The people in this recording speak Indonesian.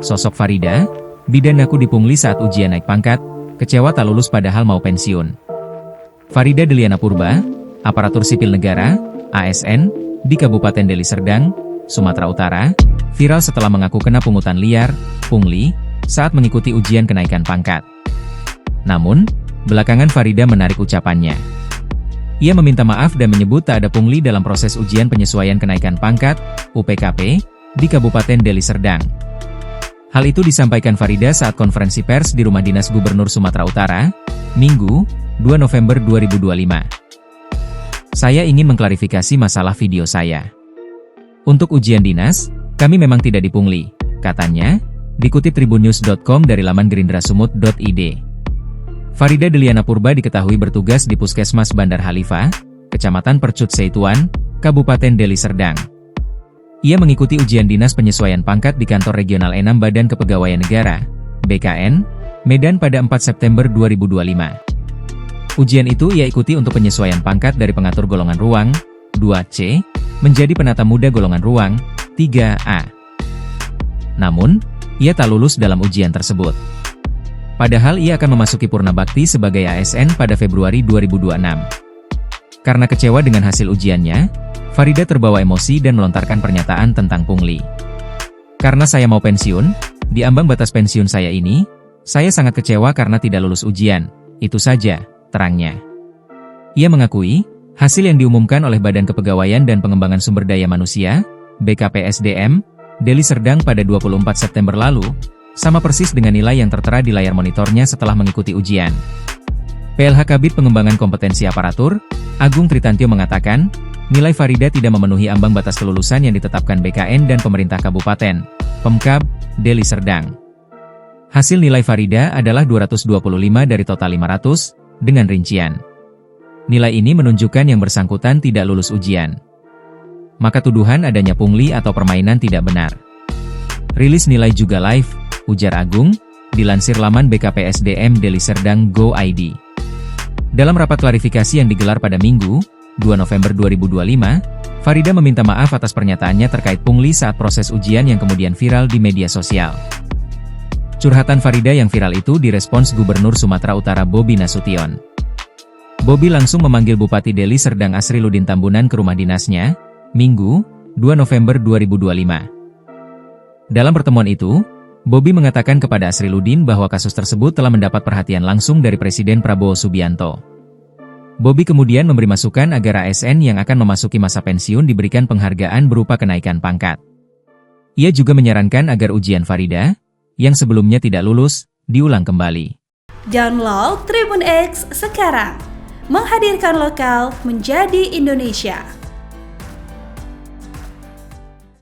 Sosok Farida, bidan aku dipungli saat ujian naik pangkat, kecewa tak lulus padahal mau pensiun. Farida Deliana Purba, aparatur sipil negara, ASN, di Kabupaten Deli Serdang, Sumatera Utara, viral setelah mengaku kena pungutan liar, pungli, saat mengikuti ujian kenaikan pangkat. Namun, belakangan Farida menarik ucapannya. Ia meminta maaf dan menyebut tak ada pungli dalam proses ujian penyesuaian kenaikan pangkat, UPKP, di Kabupaten Deli Serdang. Hal itu disampaikan Farida saat konferensi pers di Rumah Dinas Gubernur Sumatera Utara, Minggu, 2 November 2025. Saya ingin mengklarifikasi masalah video saya. Untuk ujian dinas, kami memang tidak dipungli, katanya, dikutip tribunnews.com dari laman gerindrasumut.id. Farida Deliana Purba diketahui bertugas di Puskesmas Bandar Halifah, Kecamatan Percut Seituan, Kabupaten Deli Serdang. Ia mengikuti ujian dinas penyesuaian pangkat di Kantor Regional 6 Badan Kepegawaian Negara, BKN, Medan pada 4 September 2025. Ujian itu ia ikuti untuk penyesuaian pangkat dari pengatur golongan ruang, 2C, menjadi penata muda golongan ruang, 3A. Namun, ia tak lulus dalam ujian tersebut. Padahal ia akan memasuki Purna Bakti sebagai ASN pada Februari 2026. Karena kecewa dengan hasil ujiannya, Farida terbawa emosi dan melontarkan pernyataan tentang pungli. Karena saya mau pensiun, di ambang batas pensiun saya ini, saya sangat kecewa karena tidak lulus ujian, itu saja, terangnya. Ia mengakui, hasil yang diumumkan oleh Badan Kepegawaian dan Pengembangan Sumber Daya Manusia, BKPSDM, Deli Serdang pada 24 September lalu, sama persis dengan nilai yang tertera di layar monitornya setelah mengikuti ujian. PLH Kabid Pengembangan Kompetensi Aparatur, Agung Tritantio mengatakan, nilai Farida tidak memenuhi ambang batas kelulusan yang ditetapkan BKN dan pemerintah kabupaten, Pemkab, Deli Serdang. Hasil nilai Farida adalah 225 dari total 500, dengan rincian. Nilai ini menunjukkan yang bersangkutan tidak lulus ujian. Maka tuduhan adanya pungli atau permainan tidak benar. Rilis nilai juga live, ujar Agung, dilansir laman BKPSDM Deli Serdang Go.id. Dalam rapat klarifikasi yang digelar pada Minggu, 2 November 2025, Farida meminta maaf atas pernyataannya terkait pungli saat proses ujian yang kemudian viral di media sosial. Curhatan Farida yang viral itu direspons Gubernur Sumatera Utara Bobi Nasution. Bobi langsung memanggil Bupati Deli Serdang Asriluddin Tambunan ke rumah dinasnya, Minggu, 2 November 2025. Dalam pertemuan itu, Bobi mengatakan kepada Asriluddin bahwa kasus tersebut telah mendapat perhatian langsung dari Presiden Prabowo Subianto. Bobi kemudian memberi masukan agar ASN yang akan memasuki masa pensiun diberikan penghargaan berupa kenaikan pangkat. Ia juga menyarankan agar ujian Farida, yang sebelumnya tidak lulus, diulang kembali. Download Tribun X sekarang, menghadirkan lokal menjadi Indonesia.